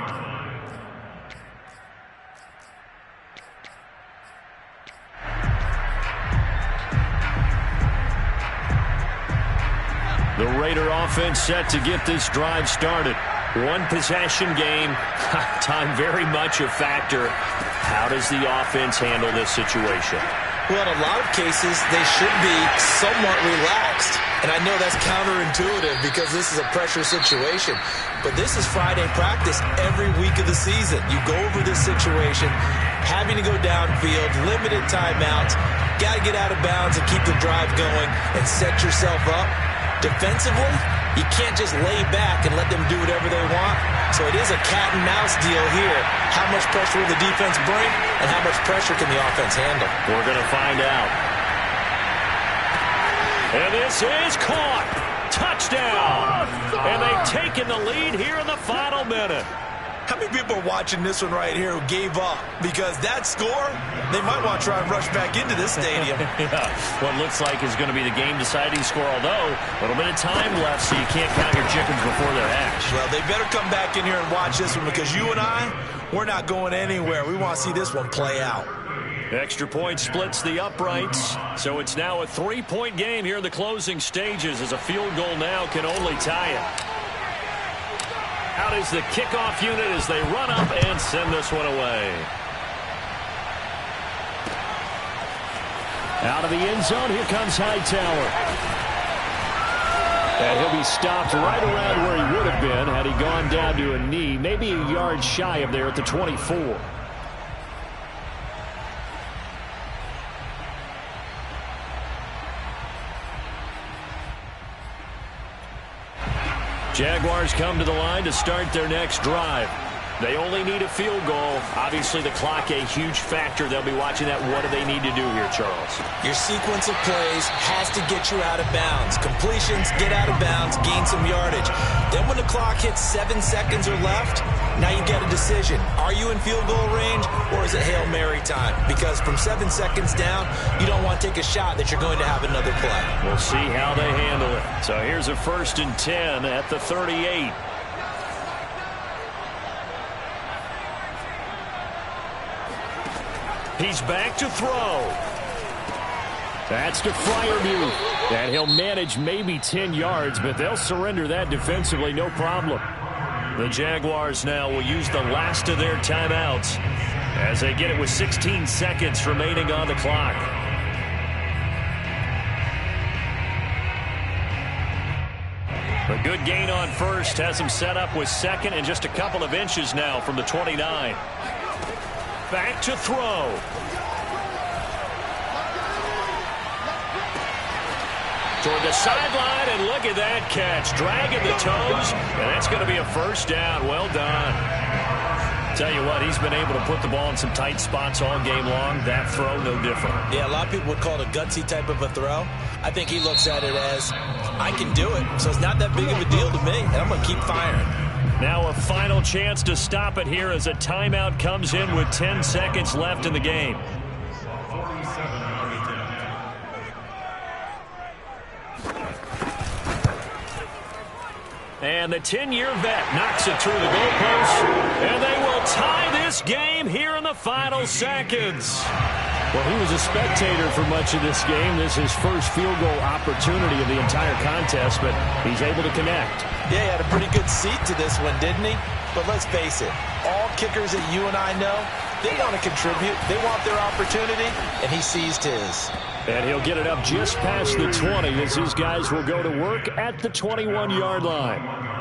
The Raider offense set to get this drive started. 1 possession game. Time very much a factor. How does the offense handle this situation? Well, in a lot of cases, they should be somewhat relaxed. And I know that's counterintuitive because this is a pressure situation. But this is Friday practice every week of the season. You go over this situation, having to go downfield, limited timeouts, got to get out of bounds and keep the drive going and set yourself up. Defensively, you can't just lay back and let them do whatever they want. So it is a cat-and-mouse deal here. How much pressure will the defense bring, and how much pressure can the offense handle? We're going to find out. And this is caught. Touchdown. And they've taken the lead here in the final minute. How many people are watching this one right here who gave up? Because that score, they might want to try and rush back into this stadium. Yeah, what looks like is going to be the game-deciding score, although a little bit of time left, so you can't count your chickens before they're hatched. Well, they better come back in here and watch this one, because you and I, we're not going anywhere. We want to see this one play out. Extra point splits the uprights, so it's now a 3-point game here in the closing stages as a field goal now can only tie it. Out is the kickoff unit as they run up and send this one away. Out of the end zone, here comes Hightower. And he'll be stopped right around where he would have been had he gone down to a knee, maybe a yard shy of there at the 24. Jaguars come to the line to start their next drive. They only need a field goal. Obviously, the clock a huge factor. They'll be watching that. What do they need to do here, Charles? Your sequence of plays has to get you out of bounds. Completions, get out of bounds, gain some yardage. Then when the clock hits 7 seconds or left, now you get a decision. Are you in field goal range or is it Hail Mary time? Because from 7 seconds down, you don't want to take a shot that you're going to have another play. We'll see how they handle it. So here's a 1st and 10 at the 38. He's back to throw. That's to Freiermuth. And he'll manage maybe 10 yards, but they'll surrender that defensively, no problem. The Jaguars now will use the last of their timeouts as they get it with 16 seconds remaining on the clock. A good gain on first has him set up with second and just a couple of inches now from the 29. Back to throw. Toward the sideline, and look at that catch. Dragging the toes, and that's going to be a first down. Well done. Tell you what, he's been able to put the ball in some tight spots all game long. That throw, no different. Yeah, a lot of people would call it a gutsy type of a throw. I think he looks at it as, I can do it, so it's not that big of a deal to me, and I'm going to keep firing. Now a final chance to stop it here as a timeout comes in with 10 seconds left in the game. And the 10-year vet knocks it through the goalpost, and they will tie this game here in the final seconds. Well, he was a spectator for much of this game. This is his first field goal opportunity of the entire contest, but he's able to connect. Yeah, he had a pretty good seat to this one, didn't he? But let's face it, all kickers that you and I know, they want to contribute. They want their opportunity, and he seized his. And he'll get it up just past the 20 as his guys will go to work at the 21-yard line.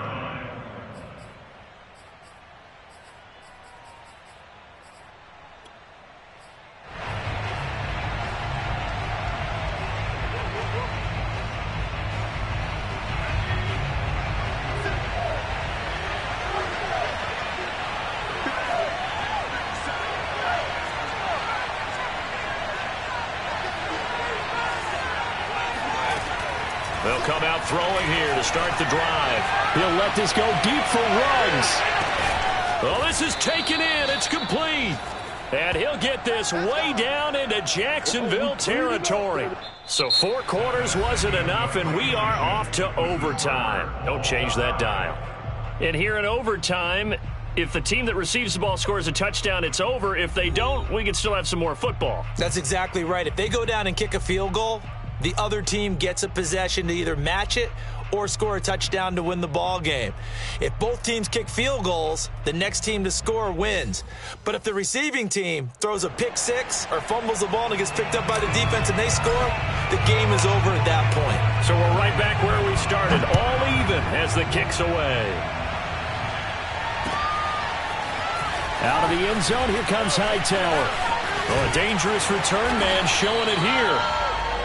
They'll come out throwing here to start the drive. He'll let this go deep for runs. Well, this is taken in. It's complete. And he'll get this way down into Jacksonville territory. So 4 quarters wasn't enough, and we are off to overtime. Don't change that dial. And here in overtime, if the team that receives the ball scores a touchdown, it's over. If they don't, we can still have some more football. That's exactly right. If they go down and kick a field goal, the other team gets a possession to either match it or score a touchdown to win the ball game. If both teams kick field goals, the next team to score wins. But if the receiving team throws a pick six or fumbles the ball and it gets picked up by the defense and they score, the game is over at that point. So we're right back where we started, all even as the kick's away. Out of the end zone, here comes Hightower. Well, a dangerous return man showing it here.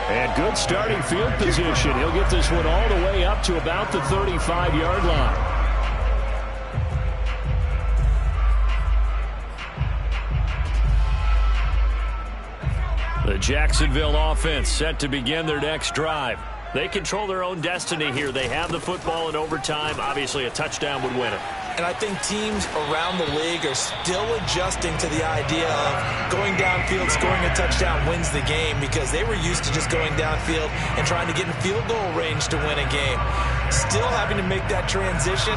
And good starting field position. He'll get this one all the way up to about the 35-yard line. The Jacksonville offense set to begin their next drive. They control their own destiny here. They have the football in overtime. Obviously, a touchdown would win it. And I think teams around the league are still adjusting to the idea of going downfield, scoring a touchdown wins the game, because they were used to just going downfield and trying to get in field goal range to win a game. Still having to make that transition,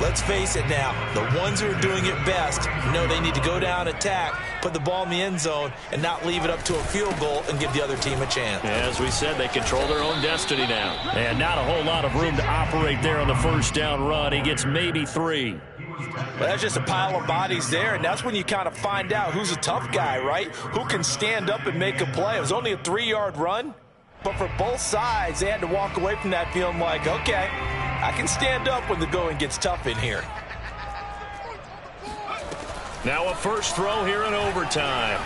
Let's face it now, the ones who are doing it best know they need to go down, attack, put the ball in the end zone, and not leave it up to a field goal and give the other team a chance. As we said, they control their own destiny now. And not a whole lot of room to operate there on the first down run. He gets maybe 3. Well, that's just a pile of bodies there, and that's when you kind of find out who's a tough guy, right? Who can stand up and make a play. It was only a 3-yard run, but for both sides, they had to walk away from that feeling like, okay, I can stand up when the going gets tough in here. Now a first throw here in overtime.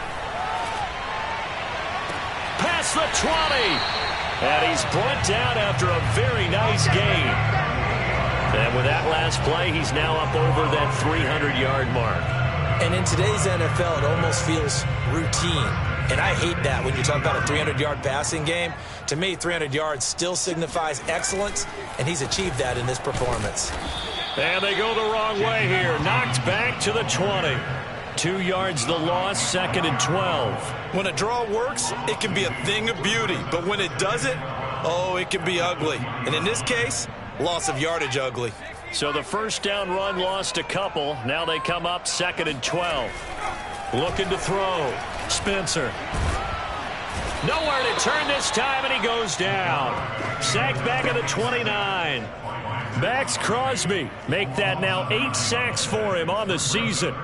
Past the 20. And he's brought down after a very nice gain. And with that last play, he's now up over that 300-yard mark. And in today's NFL, it almost feels routine. And I hate that when you talk about a 300-yard passing game. To me, 300 yards still signifies excellence, and he's achieved that in this performance. And they go the wrong way here. Knocked back to the 20. 2 yards the loss, 2nd and 12. When a draw works, it can be a thing of beauty. But when it doesn't, oh, it can be ugly. And in this case, loss of yardage ugly. So the first down run lost a couple. Now they come up 2nd and 12. Looking to throw. Spencer. Nowhere to turn this time, and he goes down. Sacked back at the 29. Max Crosby. Make that now 8 sacks for him on the season.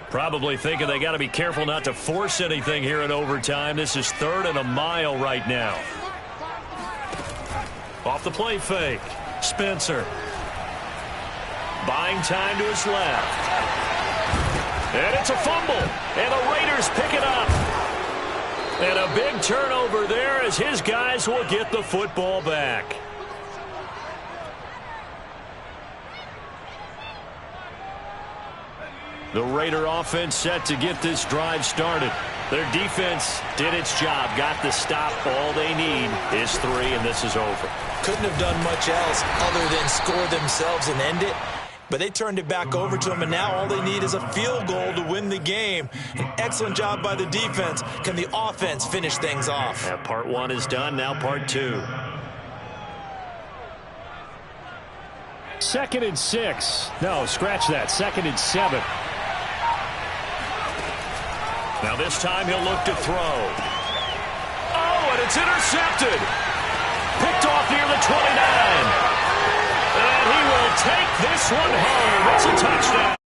Probably thinking they got to be careful not to force anything here in overtime. This is 3rd and a mile right now. Off the play fake. Spencer. Buying time to his left. And it's a fumble. And the Raiders pick it up. And a big turnover there as his guys will get the football back. The Raider offense set to get this drive started. Their defense did its job, got the stop. All they need is 3, and this is over. Couldn't have done much else other than score themselves and end it. But they turned it back over to them, and now all they need is a field goal to win the game. An excellent job by the defense. Can the offense finish things off? Yeah, part 1 is done, now part 2. 2nd and 6. No, scratch that. 2nd and 7. Now this time he'll look to throw. Oh, and it's intercepted. Picked off near the 29. And he will take this one home. It's a touchdown.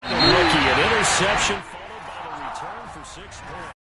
Rookie, an interception followed by the return for 6 points.